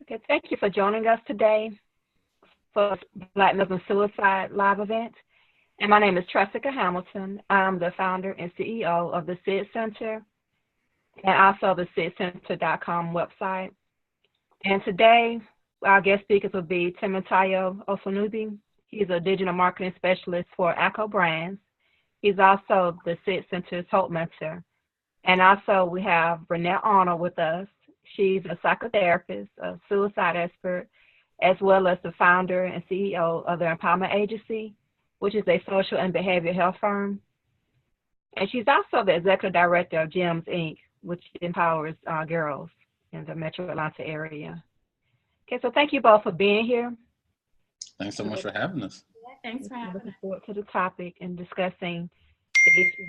Okay, thank you for joining us today for Black Muslim Suicide Live event. And my name is Tresaca Hamilton. I'm the founder and CEO of the Sid Center and also the SidCenter.com website. And today, our guest speakers will be Temitayo Osinubi. He's a digital marketing specialist for ACCO brands. He's also the Sid Center's Hope Mentor. And also we have Reinette Arnold with us. She's a psychotherapist, a suicide expert, as well as the founder and CEO of the Empowerment Agency, which is a social and behavioral health firm. And she's also the executive director of GEMS, Inc., which empowers girls in the Metro Atlanta area. Okay, so thank you both for being here. Thanks so much for having us. Yeah, thanks for having us. Looking forward to the topic and discussing the issue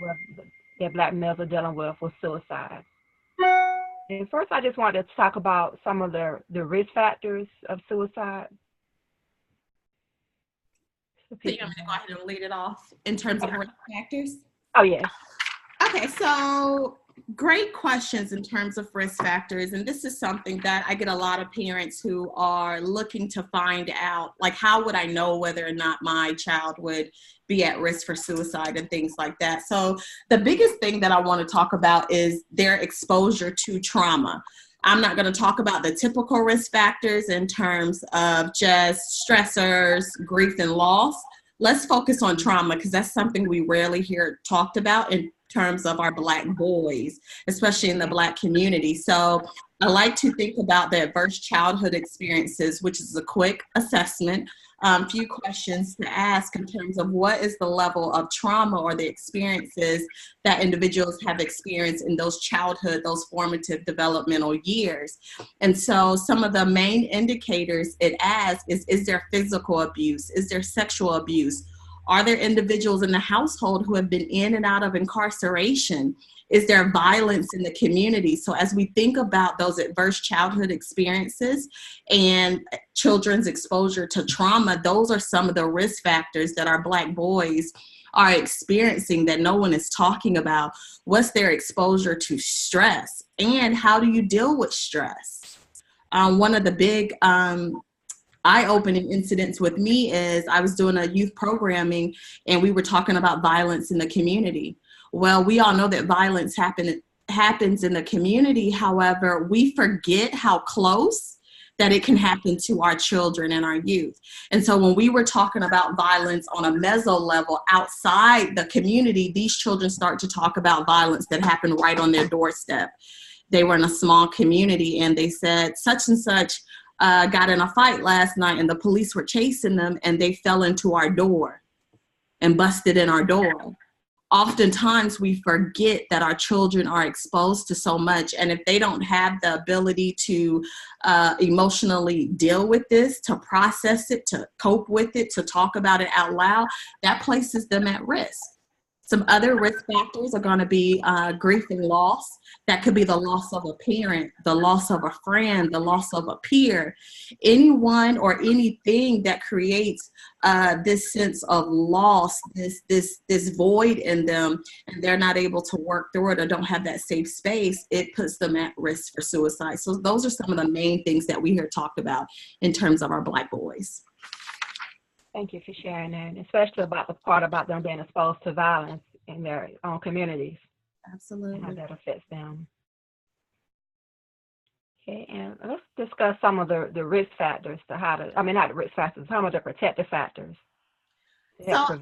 that Black males are dealing with suicide. And first, I just wanted to talk about some of the risk factors of suicide. So you want me to go ahead and lead it off in terms of risk factors? Oh, yeah. Okay, so great questions in terms of risk factors. And this is something that I get a lot of parents who are looking to find out, like, how would I know whether or not my child would be at risk for suicide and things like that. So the biggest thing that I want to talk about is their exposure to trauma. I'm not going to talk about the typical risk factors in terms of just stressors, grief, and loss. Let's focus on trauma because that's something we rarely hear talked about in terms of our Black boys, especially in the Black community. So I like to think about the adverse childhood experiences, which is a quick assessment, few questions to ask in terms of what is the level of trauma or the experiences that individuals have experienced in those childhood, those formative developmental years. And so some of the main indicators it asks is there physical abuse? Is there sexual abuse? Are there individuals in the household who have been in and out of incarceration? Is there violence in the community? So as we think about those adverse childhood experiences and children's exposure to trauma, those are some of the risk factors that our Black boys are experiencing that no one is talking about. What's their exposure to stress? And how do you deal with stress? One of the big eye-opening incidents with me is I was doing a youth programming and we were talking about violence in the community. Well, we all know that violence happens in the community. However, we forget how close that it can happen to our children and our youth. And so when we were talking about violence on a meso level outside the community, these children start to talk about violence that happened right on their doorstep. They were in a small community and they said such and such got in a fight last night and the police were chasing them and they fell into our door and busted in our door. Oftentimes we forget that our children are exposed to so much, and if they don't have the ability to emotionally deal with this, to process it, to cope with it, to talk about it out loud, that places them at risk. Some other risk factors are going to be grief and loss. That could be the loss of a parent, the loss of a friend, the loss of a peer, anyone or anything that creates this sense of loss, this void in them, and they're not able to work through it or don't have that safe space. It puts them at risk for suicide. So those are some of the main things that we hear talked about in terms of our Black boys. Thank you for sharing that, and especially about the part about them being exposed to violence in their own communities. Absolutely. And how that affects them. Okay, and let's discuss some of the risk factors to not the risk factors, some of the protective factors. So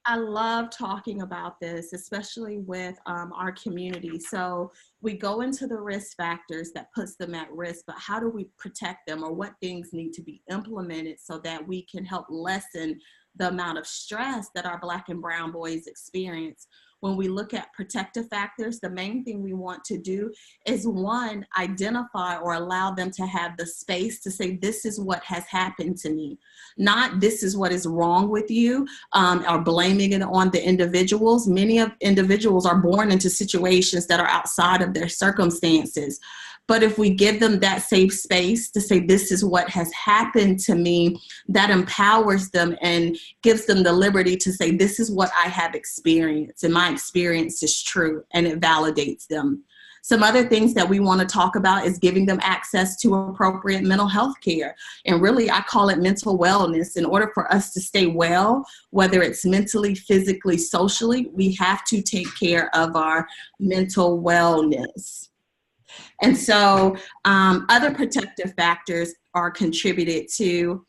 I love talking about this, especially with our community. So we go into the risk factors that puts them at risk, but how do we protect them, or what things need to be implemented so that we can help lessen the amount of stress that our Black and brown boys experience? When we look at protective factors, the main thing we want to do is, one, identify or allow them to have the space to say, this is what has happened to me. Not this is what is wrong with you, or blaming it on the individuals. Many of individuals are born into situations that are outside of their circumstances. But if we give them that safe space to say, this is what has happened to me, that empowers them and gives them the liberty to say, this is what I have experienced, and my experience is true, and it validates them. Some other things that we want to talk about is giving them access to appropriate mental health care. And really, I call it mental wellness. In order for us to stay well, whether it's mentally, physically, socially, we have to take care of our mental wellness. And so other protective factors are contributed to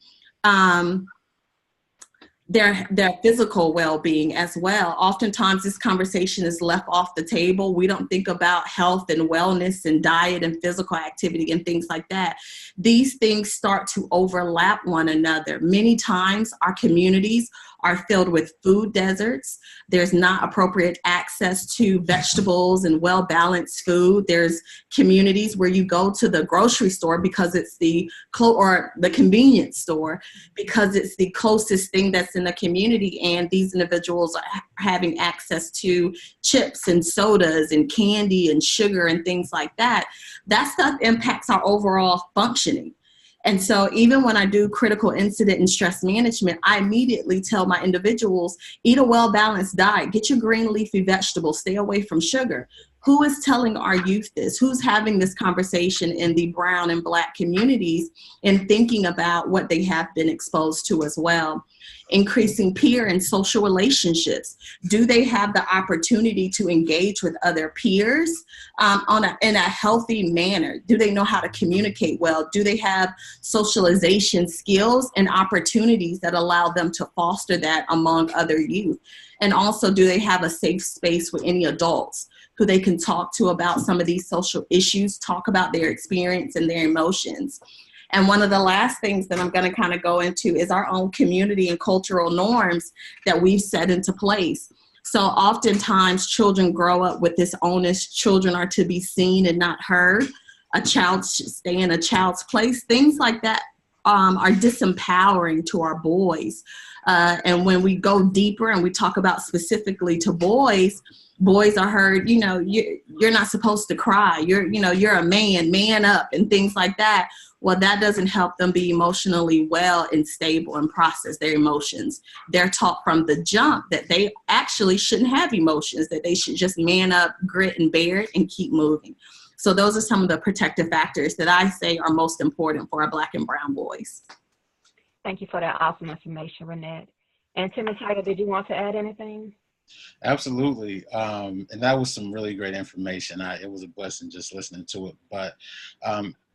their physical well-being as well. Oftentimes this conversation is left off the table. We don't think about health and wellness and diet and physical activity and things like that. These things start to overlap one another. Many times our communities are filled with food deserts. There's not appropriate access to vegetables and well-balanced food. There's communities where you go to the grocery store because it's or the convenience store because it's the closest thing that's in the community, and these individuals are having access to chips and sodas and candy and sugar and things like that. That stuff impacts our overall functioning. And so even when I do critical incident and stress management, I immediately tell my individuals, eat a well-balanced diet, get your green leafy vegetables, stay away from sugar. Who is telling our youth this? Who's having this conversation in the brown and Black communities and thinking about what they have been exposed to as well? Increasing peer and social relationships. Do they have the opportunity to engage with other peers in a healthy manner? Do they know how to communicate well? Do they have socialization skills and opportunities that allow them to foster that among other youth? And also, do they have a safe space with any adults who they can talk to about some of these social issues, talk about their experience and their emotions? And one of the last things that I'm going to kind of go into is our own community and cultural norms that we've set into place. So oftentimes children grow up with this onus, children are to be seen and not heard. A child should stay in a child's place. Things like that are disempowering to our boys. And when we go deeper and we talk about specifically to boys are heard, you're not supposed to cry. You're a man up and things like that. Well, that doesn't help them be emotionally well and stable and process their emotions. They're taught from the jump that they actually shouldn't have emotions, that they should just man up, grit and bear it and keep moving. So those are some of the protective factors that I say are most important for our Black and brown boys. Thank you for that awesome information, Reinette. And Temitayo, did you want to add anything? Absolutely. And that was some really great information. It was a blessing just listening to it. But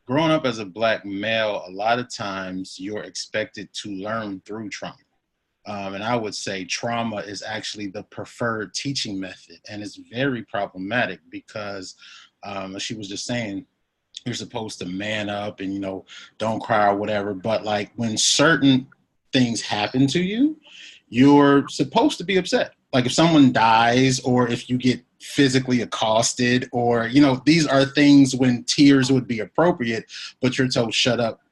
growing up as a Black male, a lot of times you're expected to learn through trauma. And I would say trauma is actually the preferred teaching method. And it's very problematic because, as she was just saying, you're supposed to man up and, don't cry or whatever. But like when certain things happen to you, you're supposed to be upset. Like if someone dies or if you get physically accosted or, these are things when tears would be appropriate, but you're told shut up,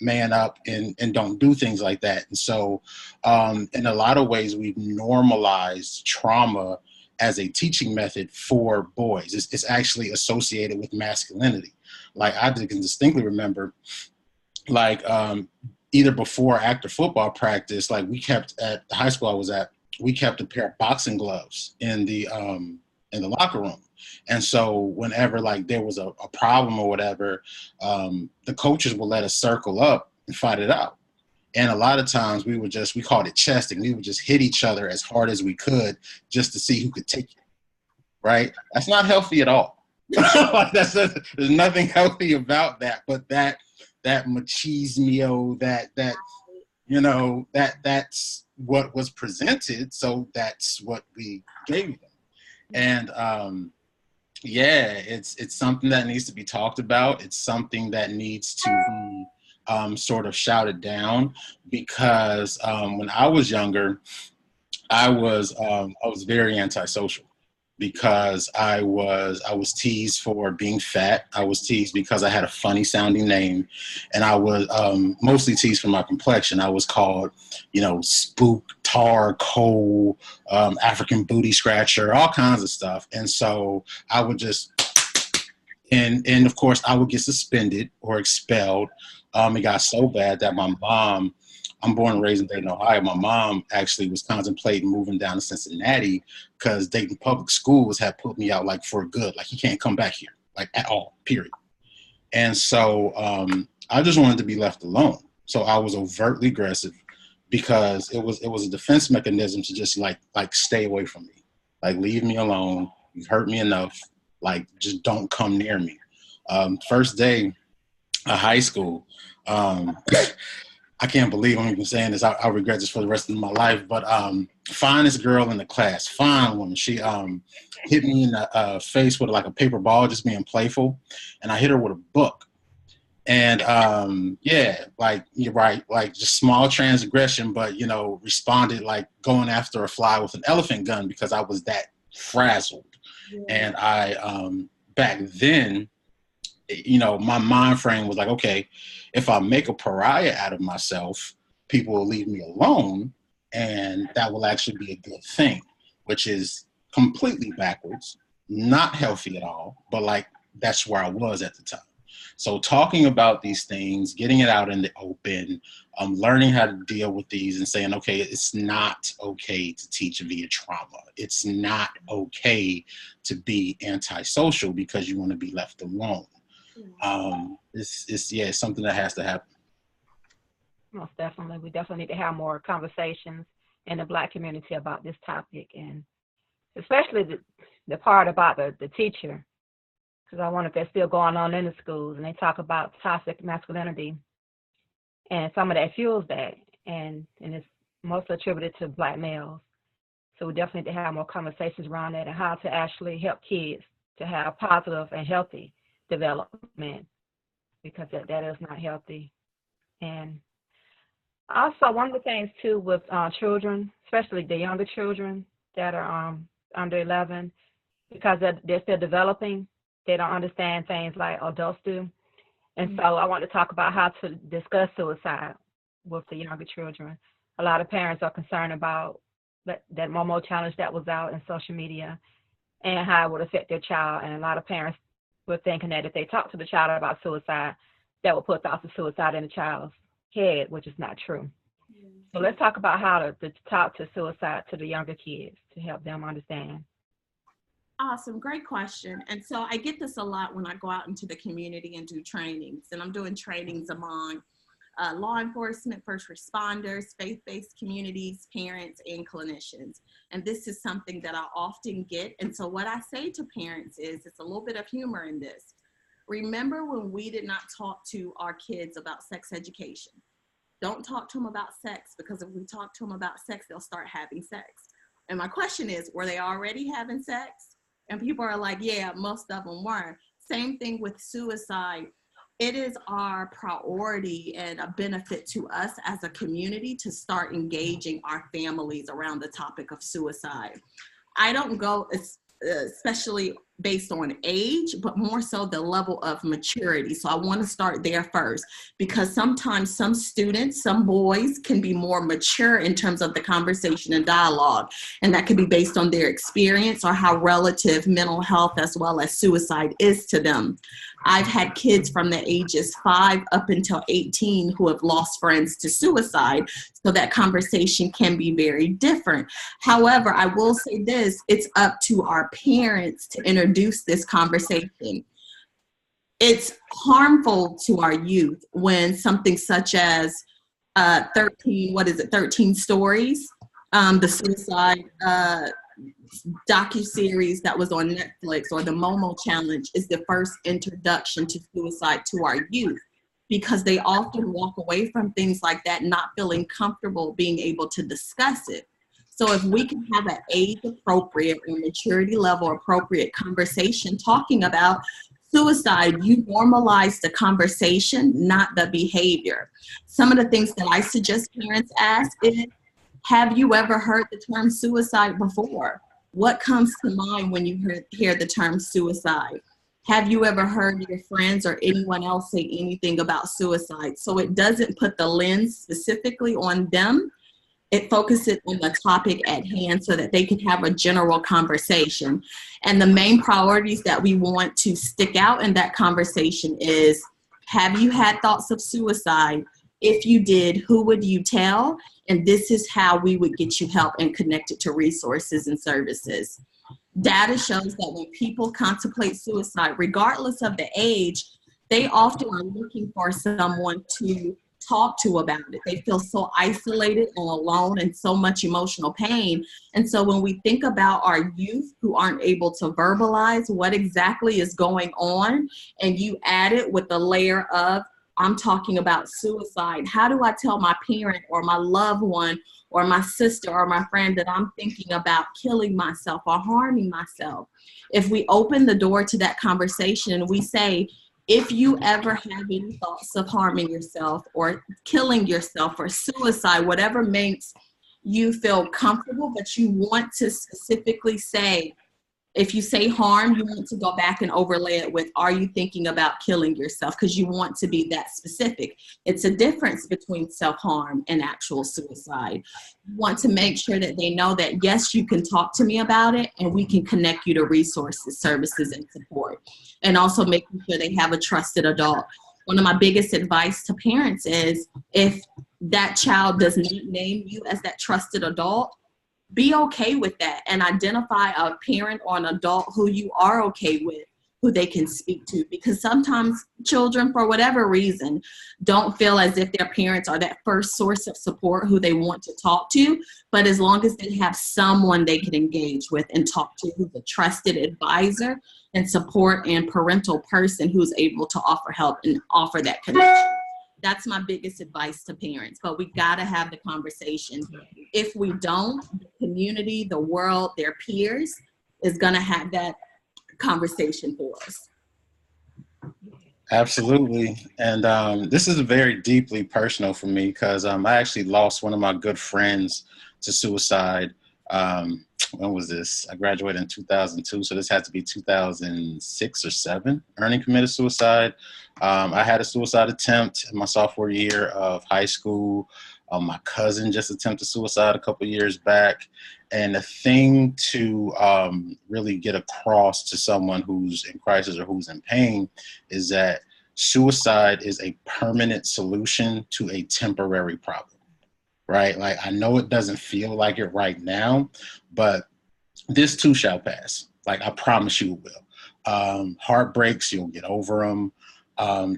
man up and don't do things like that. And so in a lot of ways, we've normalized trauma as a teaching method for boys. It's actually associated with masculinity. Like I can distinctly remember, either before or after football practice, like we kept at the high school I was at, we kept a pair of boxing gloves in the locker room. And so whenever there was a problem or whatever, the coaches would let us circle up and fight it out. And a lot of times we called it chesting. We would just hit each other as hard as we could just to see who could take it. Right? That's not healthy at all. There's nothing healthy about that. But that machismo, that's what was presented. So that's what we gave them. And it's something that needs to be talked about. It's something that needs to be sort of shouted down because when I was younger, I was very antisocial because I was teased for being fat. I was teased because I had a funny sounding name, and I was mostly teased for my complexion. I was called, spook, tar, coal, African booty scratcher, all kinds of stuff. And so I would just, and of course I would get suspended or expelled. It got so bad that my mom I'm born and raised in Dayton, Ohio. My mom actually was contemplating moving down to Cincinnati because Dayton Public Schools had put me out like for good. Like, you can't come back here, like at all, period. And so I just wanted to be left alone. So I was overtly aggressive because it was a defense mechanism to just like stay away from me. Like, leave me alone. You've hurt me enough. Like, just don't come near me. First day of high school, I can't believe I'm even saying this. I'll regret this for the rest of my life. But finest girl in the class, fine woman. She hit me in the face with like a paper ball, just being playful. And I hit her with a book. And yeah, like, you're right, like just small transgression, but, you know, responded like going after a fly with an elephant gun because I was that frazzled. Yeah. And I, back then, you know, my mind frame was like, okay, if I make a pariah out of myself, people will leave me alone, and that will actually be a good thing, which is completely backwards, not healthy at all, but like, that's where I was at the time. So talking about these things, getting it out in the open, learning how to deal with these and saying, okay, it's not okay to teach via trauma. It's not okay to be antisocial because you want to be left alone. It's something that has to happen. Most definitely. We definitely need to have more conversations in the Black community about this topic, and especially the part about the teacher. Because I wonder if they're still going on in the schools and they talk about toxic masculinity, and some of that fuels that, and it's mostly attributed to Black males. So we definitely need to have more conversations around that and how to actually help kids to have positive and healthy development, because that is not healthy. And also, one of the things too with children, especially the younger children that are under 11, because they're still developing, they don't understand things like adults do. And so I want to talk about how to discuss suicide with the younger children. A lot of parents are concerned about that Momo challenge that was out in social media and how it would affect their child. And a lot of parents were thinking that if they talk to the child about suicide, that will put thoughts of suicide in the child's head, which is not true. So let's talk about how to talk to suicide to the younger kids to help them understand. Awesome. Great question. And so I get this a lot when I go out into the community and do trainings. And I'm doing trainings among law enforcement, first responders, faith-based communities, parents, and clinicians. And this is something that I often get. And so what I say to parents is, it's a little bit of humor in this. Remember when we did not talk to our kids about sex education? Don't talk to them about sex, because if we talk to them about sex, they'll start having sex. And my question is, were they already having sex? And people are like, yeah, most of them were. Same thing with suicide. It is our priority and a benefit to us as a community to start engaging our families around the topic of suicide. I don't go especially based on age, but more so the level of maturity. So I want to start there first, because sometimes some students, some boys can be more mature in terms of the conversation and dialogue. And that could be based on their experience or how relative mental health as well as suicide is to them. I've had kids from the ages 5 up until 18 who have lost friends to suicide. So that conversation can be very different. However, I will say this, it's up to our parents to introduce this conversation. It's harmful to our youth when something such as 13 Stories, the suicide docuseries that was on Netflix, or the Momo Challenge, is the first introduction to suicide to our youth, because they often walk away from things like that not feeling comfortable being able to discuss it. So if we can have an age appropriate or maturity level appropriate conversation talking about suicide, you normalize the conversation, not the behavior. Some of the things that I suggest parents ask is, have you ever heard the term suicide before? What comes to mind when you hear the term suicide? Have you ever heard your friends or anyone else say anything about suicide? So it doesn't put the lens specifically on them. It focuses on the topic at hand so that they can have a general conversation. And the main priorities that we want to stick out in that conversation is, have you had thoughts of suicide? If you did, who would you tell? And this is how we would get you help and connected to resources and services. Data shows that when people contemplate suicide, regardless of the age, they often are looking for someone to talk to about it. They feel so isolated and alone and so much emotional pain. And so when we think about our youth who aren't able to verbalize what exactly is going on, and you add it with the layer of, I'm talking about suicide, how do I tell my parent or my loved one or my sister or my friend that I'm thinking about killing myself or harming myself? If we open the door to that conversation and we say, if you ever have any thoughts of harming yourself or killing yourself or suicide, whatever makes you feel comfortable, but you want to specifically say, if you say harm, you want to go back and overlay it with, are you thinking about killing yourself? Because you want to be that specific. It's a difference between self-harm and actual suicide. You want to make sure that they know that, yes, you can talk to me about it and we can connect you to resources, services, and support. And also making sure they have a trusted adult. One of my biggest advice to parents is, if that child does not name you as that trusted adult, be okay with that and identify a parent or an adult who you are okay with, who they can speak to. Because sometimes children, for whatever reason, don't feel as if their parents are that first source of support who they want to talk to. But as long as they have someone they can engage with and talk to, who's a trusted advisor and support and parental person who's able to offer help and offer that connection. That's my biggest advice to parents, but we gotta have the conversation. If we don't, the community, the world, their peers is gonna have that conversation for us. Absolutely. And this is very deeply personal for me because I actually lost one of my good friends to suicide. When was this? I graduated in 2002, so this had to be 2006 or 7. Ernie committed suicide. I had a suicide attempt in my sophomore year of high school. My cousin just attempted suicide a couple years back. And the thing to really get across to someone who's in crisis or who's in pain is that suicide is a permanent solution to a temporary problem. Right? Like, I know it doesn't feel like it right now, but this too shall pass. Like, I promise you it will. Heartbreaks, you'll get over them.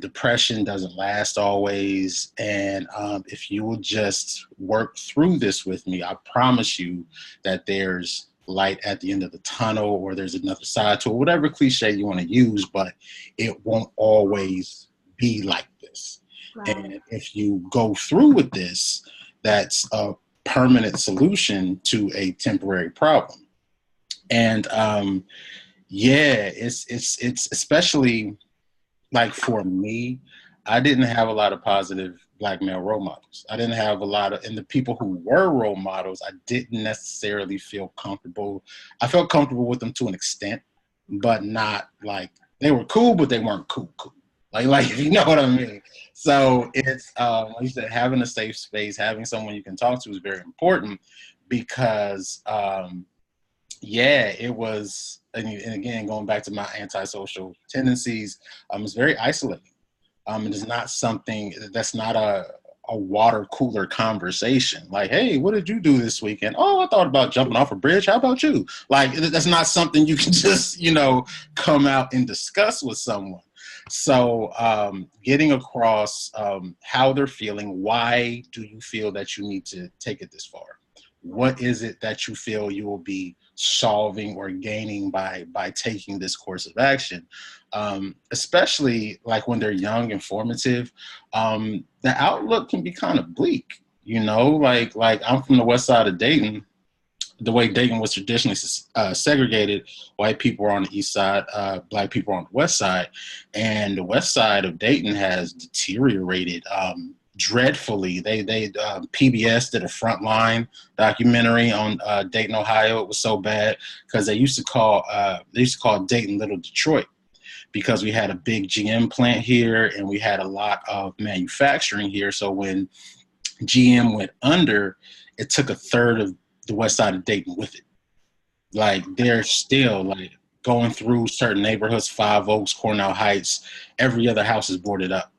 Depression doesn't last always. And if you will just work through this with me, I promise you that there's light at the end of the tunnel, or there's another side to it, whatever cliche you want to use, but it won't always be like this. Wow. And if you go through with this, that's a permanent solution to a temporary problem. And it's especially like for me, I didn't have a lot of positive Black male role models. I didn't have a lot of, and the people who were role models, I didn't necessarily feel comfortable. I felt comfortable with them to an extent, but not like, they were cool, but they weren't cool. Like, if you know what I mean. So it's, like you said, having a safe space, having someone you can talk to is very important because, it was, and again, going back to my antisocial tendencies, it's very isolating. It is not something, that's not a water cooler conversation. Like, hey, what did you do this weekend? Oh, I thought about jumping off a bridge. How about you? Like, that's not something you can just, come out and discuss with someone. So getting across how they're feeling, why do you feel that you need to take it this far? What is it that you feel you will be solving or gaining by taking this course of action? Especially like when they're young and formative, the outlook can be kind of bleak, like I'm from the west side of Dayton. The way Dayton was traditionally segregated, white people are on the east side, Black people are on the west side. And the west side of Dayton has deteriorated dreadfully. They PBS did a Frontline documentary on Dayton, Ohio. It was so bad because they used to call Dayton Little Detroit, because we had a big GM plant here and we had a lot of manufacturing here. So when GM went under, it took a third of the west side of Dayton with it. Like, they're still like going through certain neighborhoods, Five Oaks, Cornell Heights, every other house is boarded up.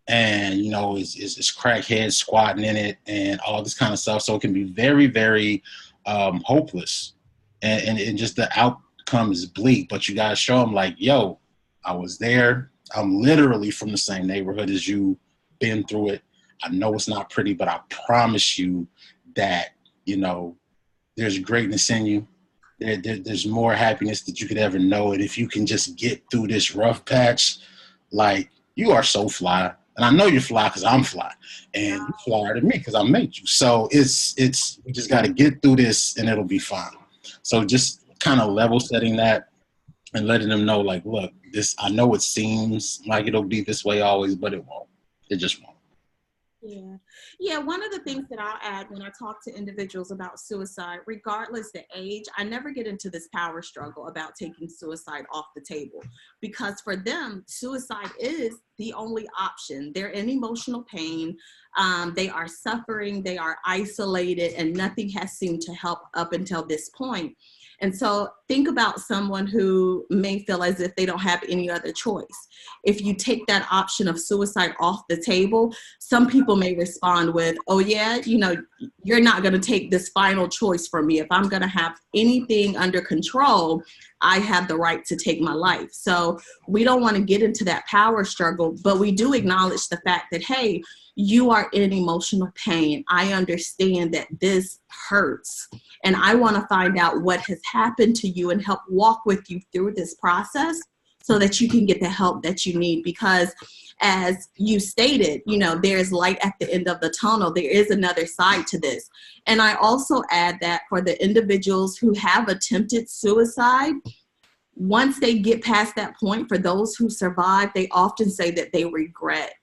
and you know, it's crackheads squatting in it and all this kind of stuff. So it can be very, very hopeless, and just the outcome is bleak. But you gotta show them like, yo, I was there. I'm literally from the same neighborhood as you, been through it. I know it's not pretty, but I promise you that, you know, there's greatness in you. There's more happiness that you could ever know. And if you can just get through this rough patch, like, you are so fly. And I know you're fly because I'm fly. And you're flyer than me because I made you. So it's you just got to get through this and it'll be fine. So just kind of level setting that and letting them know, like, look, this, I know it seems like it'll be this way always, but it won't. It just won't. Yeah, one of the things that I'll add when I talk to individuals about suicide, regardless the age, I never get into this power struggle about taking suicide off the table, because for them, suicide is the only option. They're in emotional pain, they are suffering, they are isolated, and nothing has seemed to help up until this point. And so think about someone who may feel as if they don't have any other choice. If you take that option of suicide off the table, some people may respond with, oh yeah, you know, you're not going to take this final choice from me. If I'm going to have anything under control, I have the right to take my life. So we don't want to get into that power struggle, but we do acknowledge the fact that, hey, you are in emotional pain. I understand that this hurts, and I want to find out what has happened to you and help walk with you through this process so that you can get the help that you need. Because as you stated, you know, there's light at the end of the tunnel. There is another side to this. And I also add that for the individuals who have attempted suicide, once they get past that point, for those who survive, they often say that they regret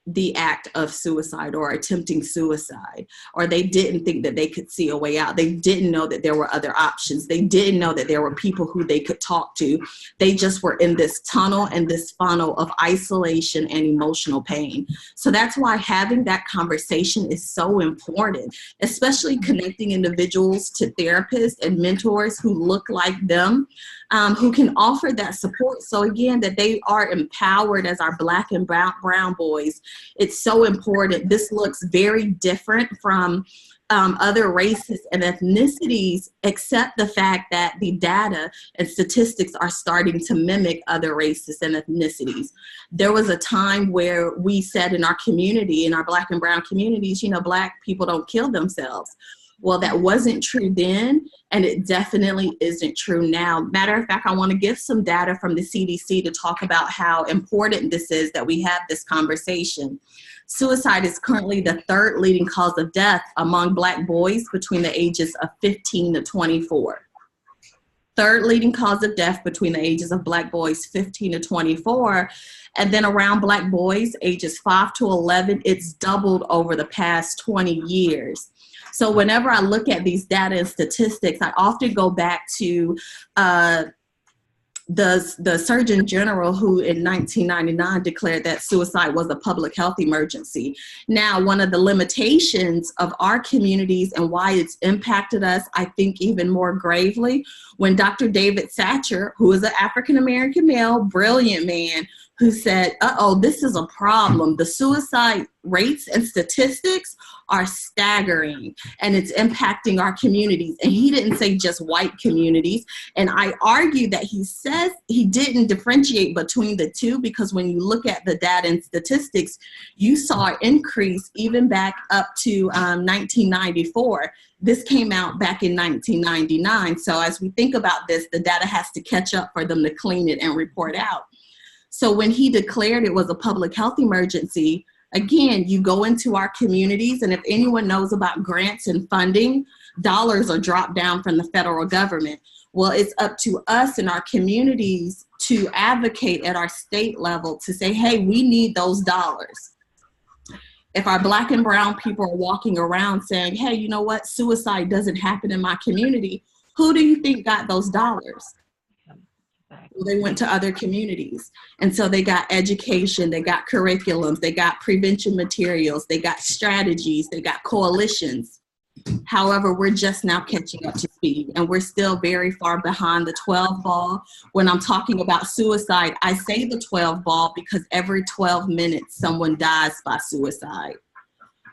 the act of suicide or attempting suicide, or they didn't think that they could see a way out. They didn't know that there were other options. They didn't know that there were people who they could talk to. They just were in this tunnel and this funnel of isolation and emotional pain. So that's why having that conversation is so important, especially connecting individuals to therapists and mentors who look like them, who can offer that support. So again, that they are empowered as our Black and brown boys. It's so important. This looks very different from other races and ethnicities, except the fact that the data and statistics are starting to mimic other races and ethnicities. There was a time where we said in our community, in our Black and brown communities, you know, Black people don't kill themselves. Well, that wasn't true then, and it definitely isn't true now. Matter of fact, I want to give some data from the CDC to talk about how important this is that we have this conversation. Suicide is currently the third leading cause of death among Black boys between the ages of 15 to 24. Third leading cause of death between the ages of Black boys 15 to 24. And then around Black boys ages 5 to 11, it's doubled over the past 20 years. So whenever I look at these data and statistics, I often go back to the Surgeon General, who in 1999 declared that suicide was a public health emergency. Now, one of the limitations of our communities and why it's impacted us, I think, even more gravely, when Dr. David Satcher, who is an African-American male, brilliant man, who said, this is a problem. The suicide rates and statistics are staggering, and it's impacting our communities. And he didn't say just white communities. And I argue that he says he didn't differentiate between the two, because when you look at the data and statistics, you saw an increase even back up to 1994. This came out back in 1999. So as we think about this, the data has to catch up for them to clean it and report out. So when he declared it was a public health emergency, again, you go into our communities, and if anyone knows about grants and funding, dollars are dropped down from the federal government. Well, it's up to us in our communities to advocate at our state level to say, hey, we need those dollars. If our Black and brown people are walking around saying, hey, you know what, suicide doesn't happen in my community, who do you think got those dollars? They went to other communities. And so they got education, they got curriculums, they got prevention materials, they got strategies, they got coalitions. However, we're just now catching up to speed, and we're still very far behind the 12 ball. When I'm talking about suicide, I say the 12 ball because every 12 minutes someone dies by suicide.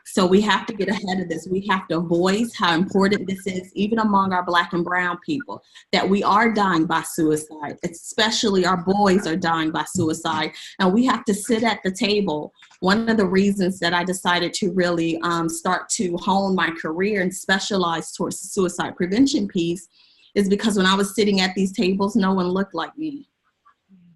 So we have to get ahead of this. We have to voice how important this is, even among our Black and brown people, that we are dying by suicide, especially our boys are dying by suicide. And we have to sit at the table. One of the reasons that I decided to really start to hone my career and specialize towards the suicide prevention piece is because when I was sitting at these tables, no one looked like me.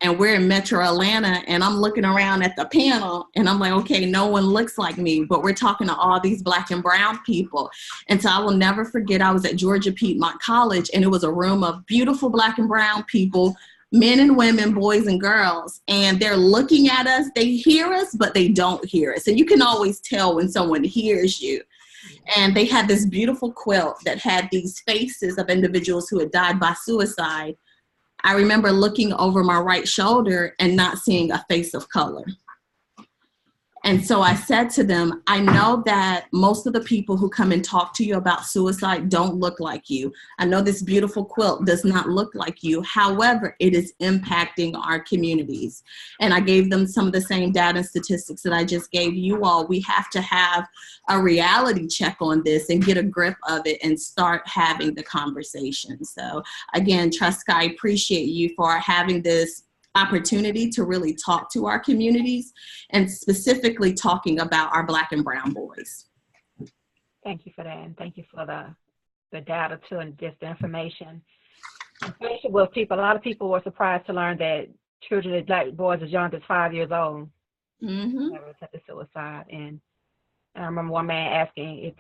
And we're in Metro Atlanta, and I'm looking around at the panel, and I'm like, okay, no one looks like me, but we're talking to all these Black and brown people. And so I will never forget, I was at Georgia Piedmont College, and it was a room of beautiful Black and brown people, men and women, boys and girls, and they're looking at us. They hear us, but they don't hear us. And you can always tell when someone hears you. And they had this beautiful quilt that had these faces of individuals who had died by suicide. I remember looking over my right shoulder and not seeing a face of color. And so I said to them, I know that most of the people who come and talk to you about suicide don't look like you. I know this beautiful quilt does not look like you. However, it is impacting our communities. And I gave them some of the same data and statistics that I just gave you all. We have to have a reality check on this and get a grip of it and start having the conversation. So again, Tresaca, I appreciate you for having this opportunity to really talk to our communities and specifically talking about our Black and brown boys. Thank you for that, and thank you for the data too, and just the information. Especially with people, a lot of people were surprised to learn that children, Black boys as young as 5 years old, never attempted suicide. And I remember one man asking if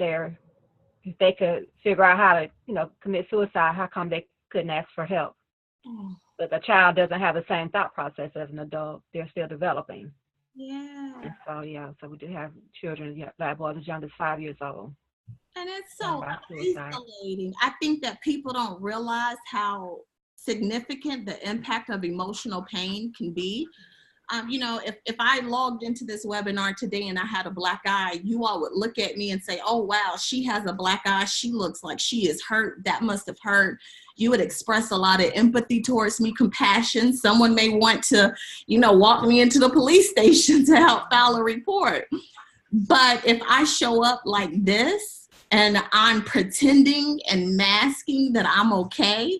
they could figure out how to, commit suicide, how come they couldn't ask for help? But the child doesn't have the same thought process as an adult. They're still developing. Yeah. And so we do have children, Black boys as young as 5 years old. And it's so isolating. I think that people don't realize how significant the impact of emotional pain can be. If I logged into this webinar today and I had a black eye, you all would look at me and say, oh, wow, she has a black eye. She looks like she is hurt. That must have hurt. You would express a lot of empathy towards me, compassion. Someone may want to, walk me into the police station to help file a report. But if I show up like this and I'm pretending and masking that I'm okay,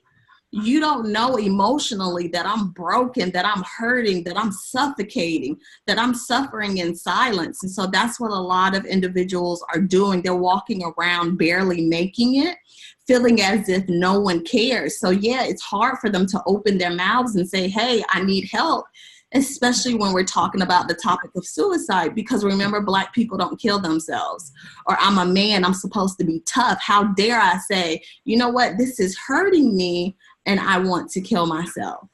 you don't know emotionally that I'm broken, that I'm hurting, that I'm suffocating, that I'm suffering in silence. And so that's what a lot of individuals are doing. They're walking around barely making it, feeling as if no one cares. So yeah, it's hard for them to open their mouths and say, hey, I need help, especially when we're talking about the topic of suicide, because remember, Black people don't kill themselves. Or I'm a man, I'm supposed to be tough. How dare I say, you know what, this is hurting me and I want to kill myself.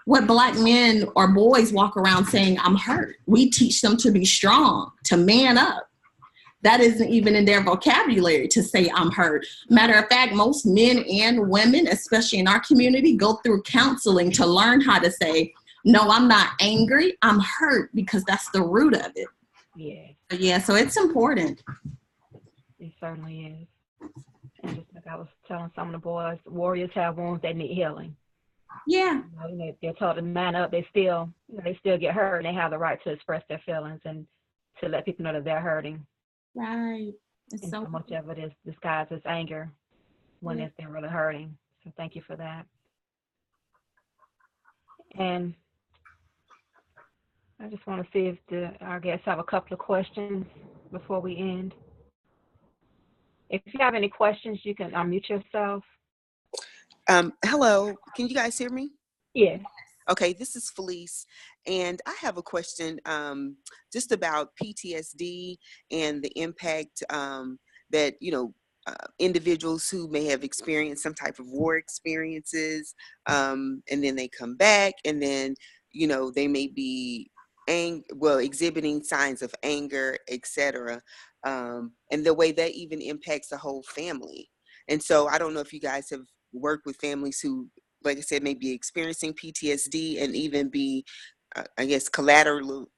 What Black men or boys walk around saying, I'm hurt. We teach them to be strong, to man up. That isn't even in their vocabulary to say I'm hurt. Matter of fact, most men and women, especially in our community, go through counseling to learn how to say, no, I'm not angry, I'm hurt, because that's the root of it. Yeah, so it's important. It certainly is. And just like I was telling some of the boys, warriors have wounds that need healing. Yeah. They're told to man up. They still get hurt, and they have the right to express their feelings and to let people know that they're hurting. Right. And so much of it is disguised as anger when they're really hurting. So thank you for that. And I just want to see if our guests have a couple of questions before we end. If you have any questions, you can unmute yourself. Hello, can you guys hear me? Yeah. Okay, this is Felice, and I have a question just about PTSD and the impact that, individuals who may have experienced some type of war experiences, and then they come back, and then, they may be exhibiting signs of anger, etc., and the way that even impacts the whole family. And so I don't know if you guys have worked with families who, like I said, may be experiencing PTSD and even be, collateral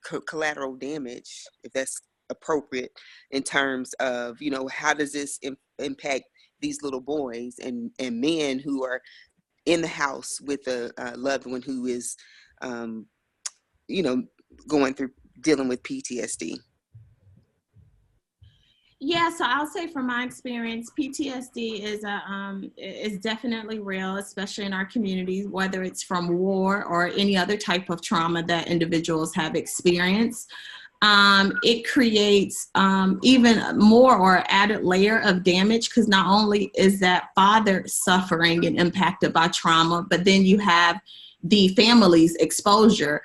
damage, if that's appropriate, in terms of, how does this impact these little boys and men who are in the house with a loved one who is, you know, dealing with PTSD? Yeah, so I'll say from my experience, PTSD is definitely real, especially in our communities, whether it's from war or any other type of trauma that individuals have experienced. It creates even more or added layer of damage, because not only is that father suffering and impacted by trauma, but then you have the family's exposure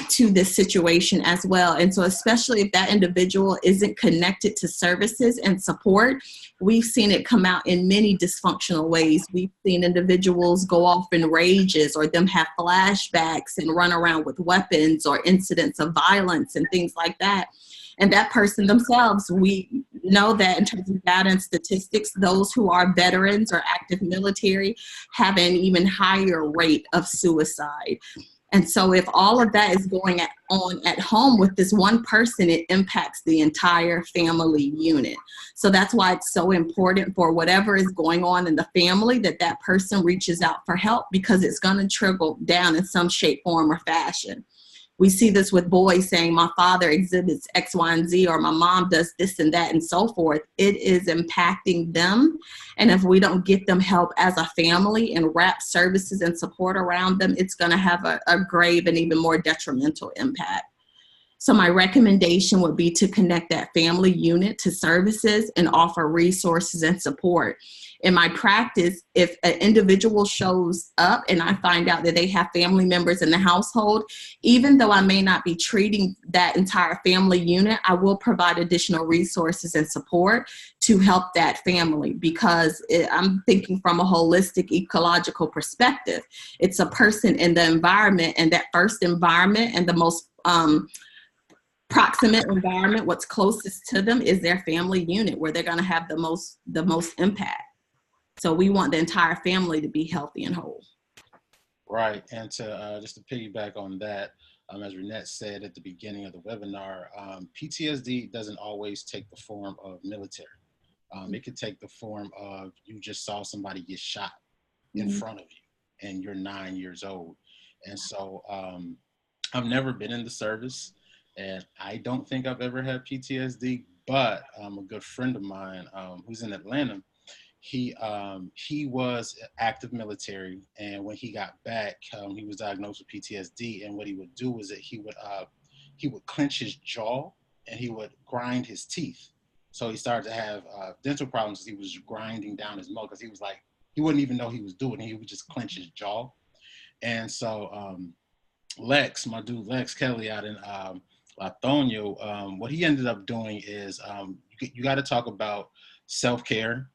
to this situation as well. And so especially if that individual isn't connected to services and support, we've seen it come out in many dysfunctional ways. We've seen individuals go off in rages or them have flashbacks and run around with weapons or incidents of violence and things like that. And that person themselves, we know that in terms of data and statistics, those who are veterans or active military have an even higher rate of suicide. And so if all of that is going on at home with this one person, it impacts the entire family unit. So that's why it's so important for whatever is going on in the family that that person reaches out for help, because it's going to trickle down in some shape, form, or fashion. We see this with boys saying, my father exhibits X, Y, and Z, or my mom does this and that and so forth. It is impacting them. And if we don't get them help as a family and wrap services and support around them, it's going to have a grave and even more detrimental impact. So my recommendation would be to connect that family unit to services and offer resources and support. In my practice, if an individual shows up and I find out that they have family members in the household, even though I may not be treating that entire family unit, I will provide additional resources and support to help that family, because I'm thinking from a holistic ecological perspective. It's a person in the environment, and that first environment and the most proximate environment, what's closest to them, is their family unit, where they're going to have the most impact. So we want the entire family to be healthy and whole. Right. And to just to piggyback on that, as Reinette said at the beginning of the webinar, PTSD doesn't always take the form of military. It could take the form of you just saw somebody get shot in front of you and you're 9 years old. And so I've never been in the service, and I don't think I've ever had PTSD, but a good friend of mine who's in Atlanta, he was active military, and when he got back, he was diagnosed with PTSD. And what he would do is that he would clench his jaw and he would grind his teeth. So he started to have dental problems. He was grinding down his mouth because he was like, he wouldn't even know he was doing it. He would just clench his jaw. And so Lex, my dude Lex Kelly out in Latonio, what he ended up doing is you got to talk about self-care,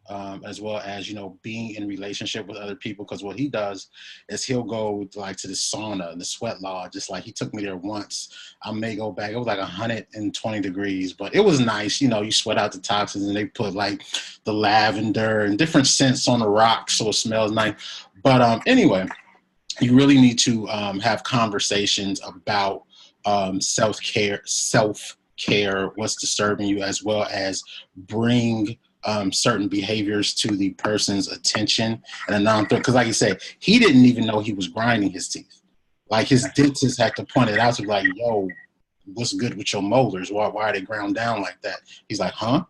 as well as, you know, being in relationship with other people, because what he does is he'll go like to the sauna and the sweat lodge. Just like he took me there once. I may go back. It was like 120 degrees, but it was nice. You know, you sweat out the toxins, and they put like the lavender and different scents on the rocks, so it smells nice. But anyway, you really need to have conversations about self-care, what's disturbing you, as well as bring certain behaviors to the person's attention and a non-threat. Because like you said, he didn't even know he was grinding his teeth. Like his dentist had to point it out to be like, yo, what's good with your molars? Why are they ground down like that? He's like, huh?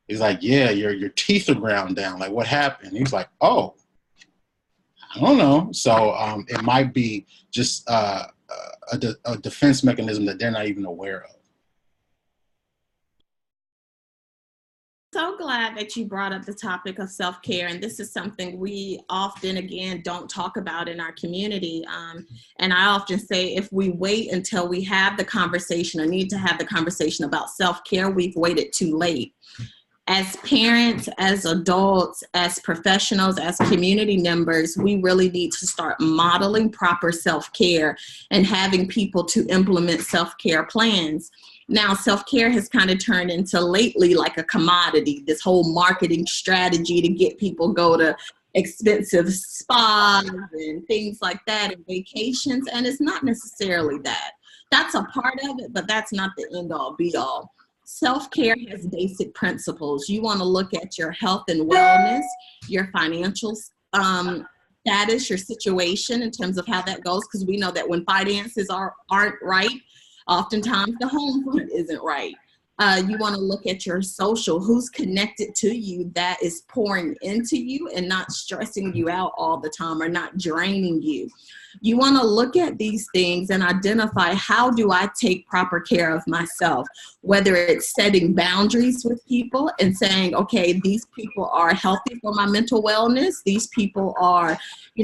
He's like, yeah, your teeth are ground down. Like, what happened? He's like, oh, I don't know. So it might be just a defense mechanism that they're not even aware of. So glad that you brought up the topic of self-care, and this is something we often, again, don't talk about in our community. And I often say, if we wait until we have the conversation or need to have the conversation about self-care, we've waited too late. As parents, as adults, as professionals, as community members, we really need to start modeling proper self-care and having people to implement self-care plans. Now, self-care has kind of turned into lately like a commodity, this whole marketing strategy to get people go to expensive spas and things like that and vacations. And it's not necessarily that. That's a part of it, but that's not the end all be all. Self-care has basic principles. You want to look at your health and wellness, your financial status, your situation in terms of how that goes, because we know that when finances aren't right, oftentimes the home front isn't right. You want to look at your social, who's connected to you that is pouring into you and not stressing you out all the time or not draining you. You want to look at these things and identify, how do I take proper care of myself? Whether it's setting boundaries with people and saying, okay, these people are healthy for my mental wellness. These people are,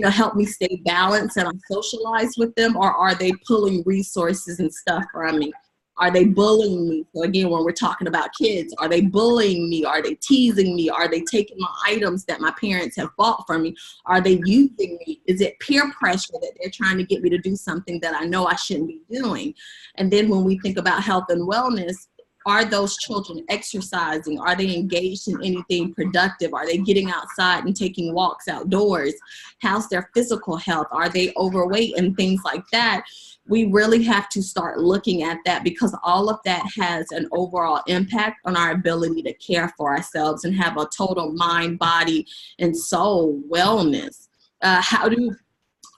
help me stay balanced and I socialize with them, or are they pulling resources and stuff from me? Are they bullying me? So again, when we're talking about kids, are they bullying me? Are they teasing me? Are they taking my items that my parents have bought for me? Are they using me? Is it peer pressure that they're trying to get me to do something that I know I shouldn't be doing? And then when we think about health and wellness, are those children exercising? Are they engaged in anything productive? Are they getting outside and taking walks outdoors? How's their physical health? Are they overweight and things like that? We really have to start looking at that, because all of that has an overall impact on our ability to care for ourselves and have a total mind, body, and soul wellness. How do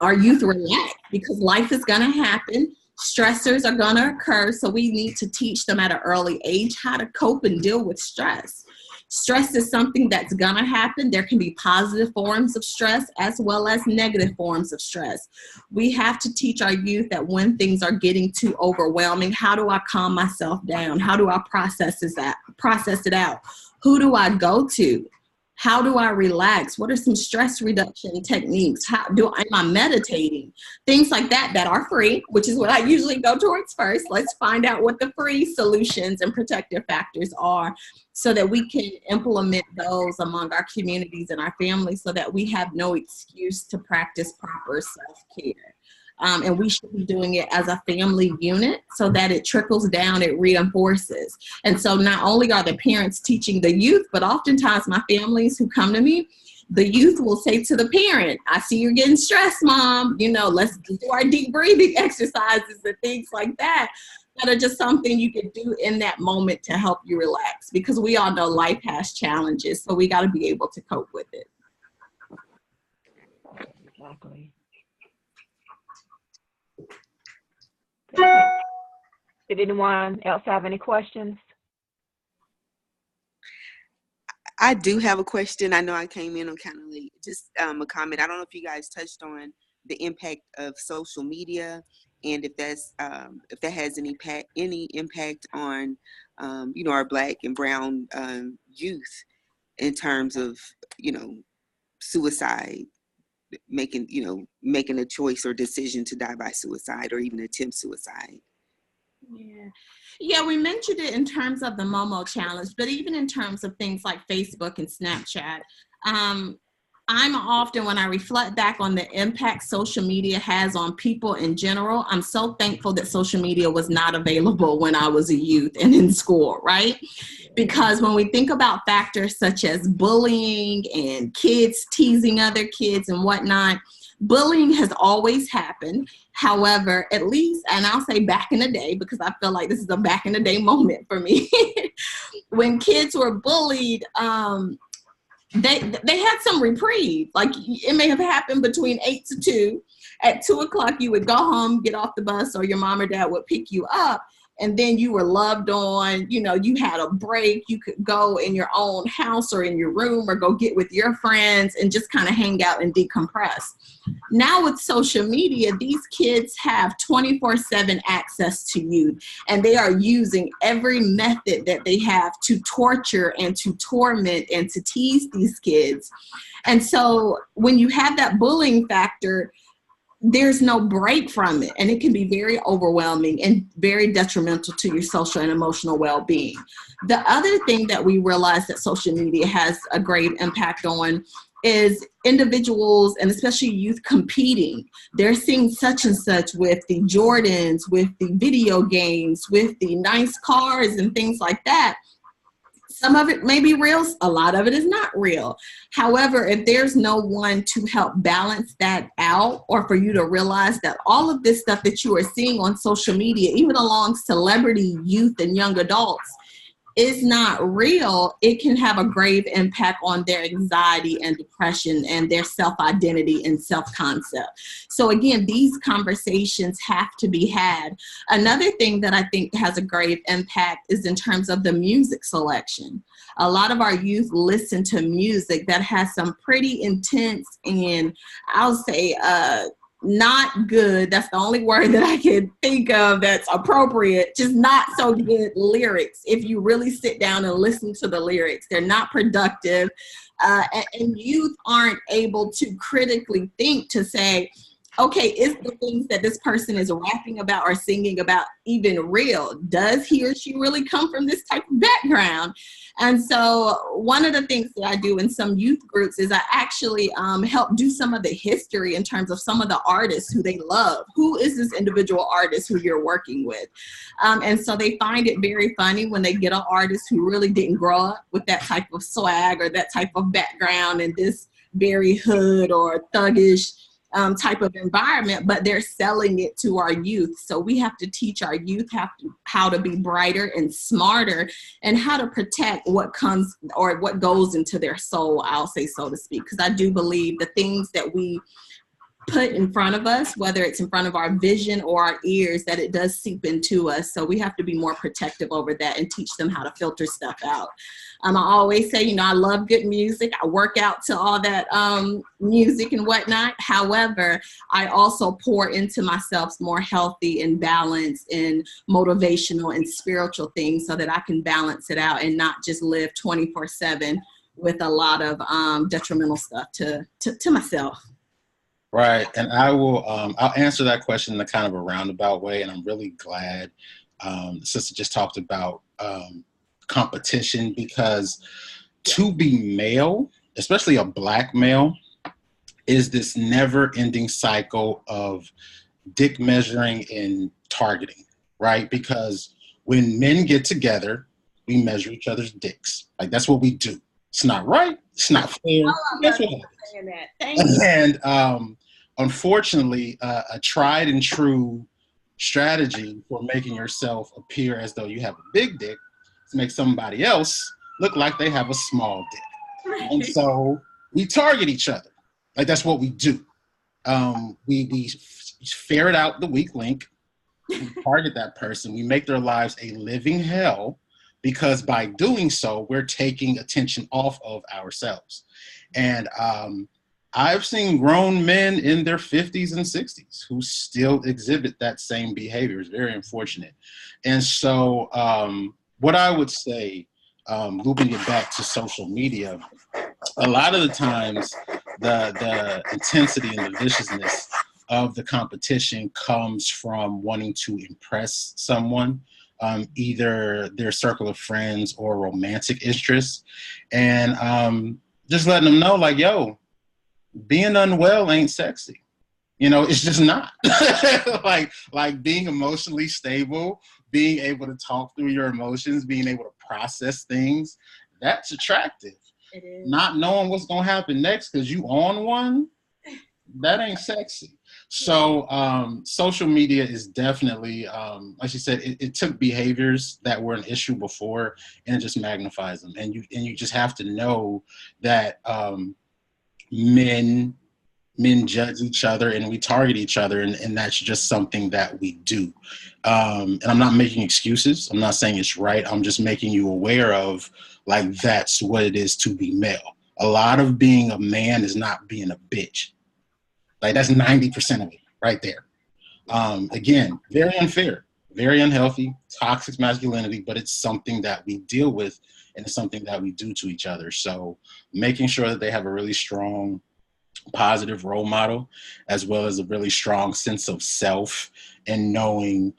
our youth relax? Because life is going to happen. Stressors are going to occur. So we need to teach them at an early age how to cope and deal with stress. Stress is something that's going to happen. There can be positive forms of stress as well as negative forms of stress. We have to teach our youth that when things are getting too overwhelming, how do I calm myself down? How do I process it out? Who do I go to? How do I relax? What are some stress reduction techniques? Am I meditating? Things like that are free, which is what I usually go towards first. Let's find out what the free solutions and protective factors are so that we can implement those among our communities and our families so that we have no excuse to practice proper self-care. And we should be doing it as a family unit so that it trickles down, it reinforces. And so not only are the parents teaching the youth, but oftentimes my families who come to me, the youth will say to the parent, I see you're getting stressed, Mom. Let's do our deep breathing exercises and things like that are just something you can do in that moment to help you relax, because we all know life has challenges. So we got to be able to cope with it. Exactly. Did anyone else have any questions? I do have a question. I know I came in on kind of late. Just a comment. I don't know if you guys touched on the impact of social media, and if that has any impact on our Black and Brown youth in terms of suicide, making a choice or decision to die by suicide or even attempt suicide. Yeah, we mentioned it in terms of the Momo challenge, but even in terms of things like Facebook and Snapchat, I'm often, when I reflect back on the impact social media has on people in general, I'm so thankful that social media was not available when I was a youth and in school, right? Because when we think about factors such as bullying and kids teasing other kids and whatnot, bullying has always happened. However, at least, and I'll say back in the day, because I feel like this is a back in the day moment for me, when kids were bullied, they had some reprieve. Like, it may have happened between 8 to 2. At 2 o'clock, you would go home, get off the bus, or your mom or dad would pick you up. And then you were loved on, you had a break. You could go in your own house or in your room or go get with your friends and just kind of hang out and decompress. Now with social media, these kids have 24/7 access to you, and they are using every method that they have to torture and to torment and to tease these kids. And so when you have that bullying factor, there's no break from it, and it can be very overwhelming and very detrimental to your social and emotional well-being. The other thing that we realize that social media has a great impact on is individuals, and especially youth, competing. They're seeing such and such with the Jordans, with the video games, with the nice cars and things like that. Some of it may be real, a lot of it is not real. However, if there's no one to help balance that out, or for you to realize that all of this stuff that you are seeing on social media, even along celebrity, youth, and young adults, is not real, it can have a grave impact on their anxiety and depression and their self-identity and self-concept. So again, these conversations have to be had. Another thing that I think has a grave impact is in terms of the music selection. A lot of our youth listen to music that has some pretty intense and I'll say not good, that's the only word that I can think of that's appropriate, just not so good lyrics. If you really sit down and listen to the lyrics, they're not productive, and youth aren't able to critically think to say, okay, is the things that this person is rapping about or singing about even real? Does he or she really come from this type of background? And so one of the things that I do in some youth groups is I actually help do some of the history in terms of some of the artists who they love. Who is this individual artist who you're working with? And so they find it very funny when they get an artist who really didn't grow up with that type of swag or that type of background in this very hood or thuggish type of environment, but they're selling it to our youth. So we have to teach our youth how to be brighter and smarter and how to protect what comes or what goes into their soul, I'll say, so to speak, because I do believe the things that we put in front of us, whether it's in front of our vision or our ears, that it does seep into us. So we have to be more protective over that and teach them how to filter stuff out. I always say, I love good music. I work out to all that music and whatnot. However, I also pour into myself more healthy and balanced and motivational and spiritual things so that I can balance it out and not just live 24/7 with a lot of detrimental stuff to myself. Right. And I'll answer that question in a kind of a roundabout way. And I'm really glad the sister just talked about competition, because to be male, especially a Black male, is this never ending cycle of dick measuring and targeting, right? Because when men get together, we measure each other's dicks. Like, that's what we do. It's not right. It's not fair. That's what happens. And unfortunately, a tried and true strategy for making yourself appear as though you have a big dick is to make somebody else look like they have a small dick. And so we target each other. Like, that's what we do. We ferret out the weak link. We target that person. We make their lives a living hell, because by doing so, we're taking attention off of ourselves. And I've seen grown men in their 50s and 60s who still exhibit that same behavior. It's very unfortunate. And so what I would say, looping it back to social media, a lot of the times the intensity and the viciousness of the competition comes from wanting to impress someone, either their circle of friends or romantic interests, and just letting them know, like, yo, being unwell ain't sexy. It's just not. like being emotionally stable, being able to talk through your emotions, being able to process things, that's attractive. It is. Not knowing what's going to happen next because you on one, that ain't sexy. So social media is definitely, like you said, it took behaviors that were an issue before and it just magnifies them. And you just have to know that men judge each other and we target each other, and that's just something that we do. And I'm not making excuses. I'm not saying it's right. I'm just making you aware of, like, that's what it is to be male. A lot of being a man is not being a bitch. Like, that's 90% of it right there. Again, very unfair, very unhealthy, toxic masculinity, but it's something that we deal with and it's something that we do to each other. So making sure that they have a really strong, positive role model, as well as a really strong sense of self and knowing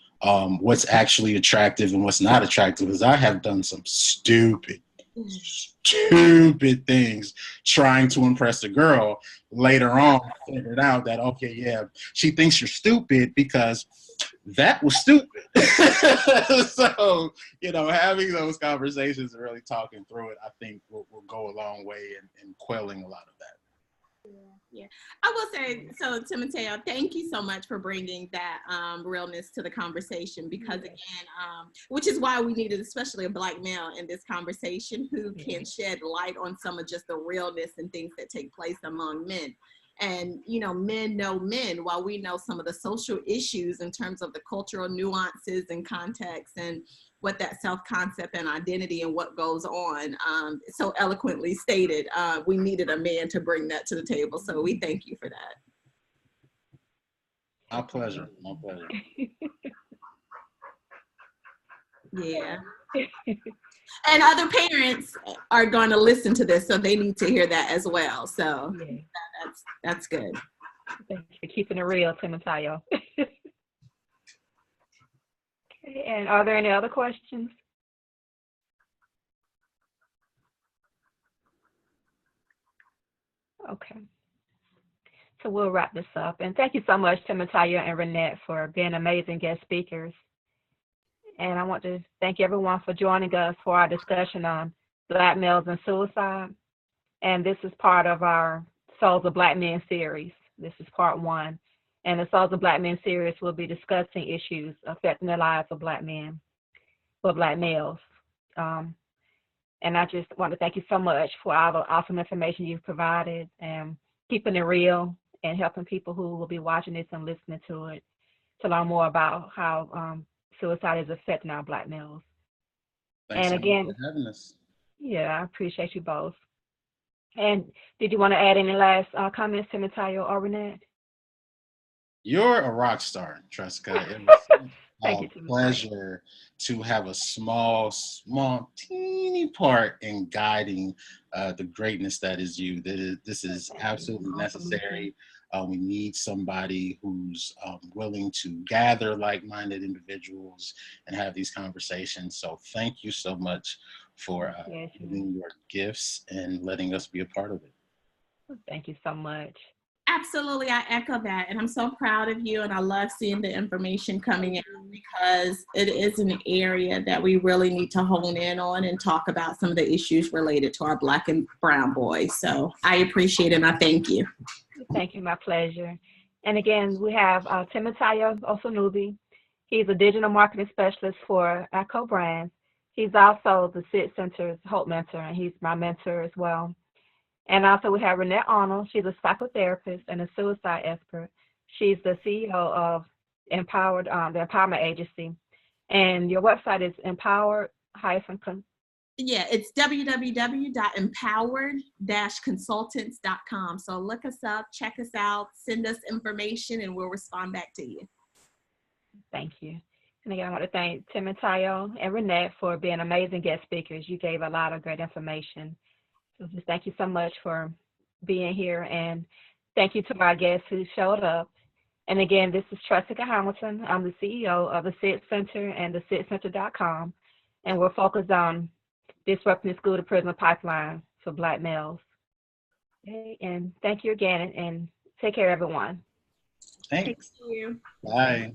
what's actually attractive and what's not attractive, because I have done some stupid things trying to impress a girl. Later on, I figured out that, okay, yeah, she thinks you're stupid because that was stupid. So, having those conversations and really talking through it, I think will go a long way in quelling a lot of that. Yeah, I will say, so Temitayo, thank you so much for bringing that realness to the conversation, because again, which is why we needed especially a Black male in this conversation who can shed light on some of just the realness and things that take place among men. And, you know, men know men, while we know some of the social issues in terms of the cultural nuances and context and what that self-concept and identity and what goes on, so eloquently stated. We needed a man to bring that to the table. So we thank you for that. My pleasure. My pleasure. Yeah. And other parents are going to listen to this, so they need to hear that as well. So that's good. Thanks for keeping it real, Temitayo. Okay, and are there any other questions? Okay. So we'll wrap this up. And thank you so much, Temitayo and Reinette, for being amazing guest speakers. And I want to thank everyone for joining us for our discussion on Black males and suicide. And this is part of our Souls of Black Men series. This is part 1. And the Souls of Black Men series will be discussing issues affecting the lives of Black men, or Black males. And I just want to thank you so much for all the awesome information you've provided, and keeping it real and helping people who will be watching this and listening to it to learn more about how suicide is affecting our Black males. Thanks and so again, much for having us. Yeah, I appreciate you both. And did you want to add any last comments, Temitayo or Reinette? You're a rock star, Tresaca. It was Thank a you, Temitayo. pleasure to have a small, teeny part in guiding the greatness that is you. This is absolutely necessary. We need somebody who's willing to gather like-minded individuals and have these conversations. So thank you so much for giving your gifts and letting us be a part of it. Thank you so much. Absolutely, I echo that. And I'm so proud of you, and I love seeing the information coming out, because it is an area that we really need to hone in on and talk about some of the issues related to our Black and brown boys. So I appreciate it, and I thank you. Thank you, my pleasure. And again, we have Temitayo Osinubi. He's a digital marketing specialist for ACCO Brands. He's also the Sid Center's Hope Mentor, and he's my mentor as well. And also we have Reinette Arnold. She's a psychotherapist and a suicide expert. She's the CEO of Empowered, the Empowerment Agency. And your website is empowered- Yeah, it's www.empowered-consultants.com. So look us up, check us out, send us information, and we'll respond back to you. Thank you. And again, I want to thank Temitayo and Reinette for being amazing guest speakers. You gave a lot of great information. So just thank you so much for being here, and thank you to our guests who showed up. And again, this is Tresaca Hamilton. I'm the CEO of the Sid Center and the SidCenter.com, and we're focused on disrupting the school-to-prison pipeline for Black males. Okay, and thank you again, and take care, everyone. Thanks. Thank you. Bye.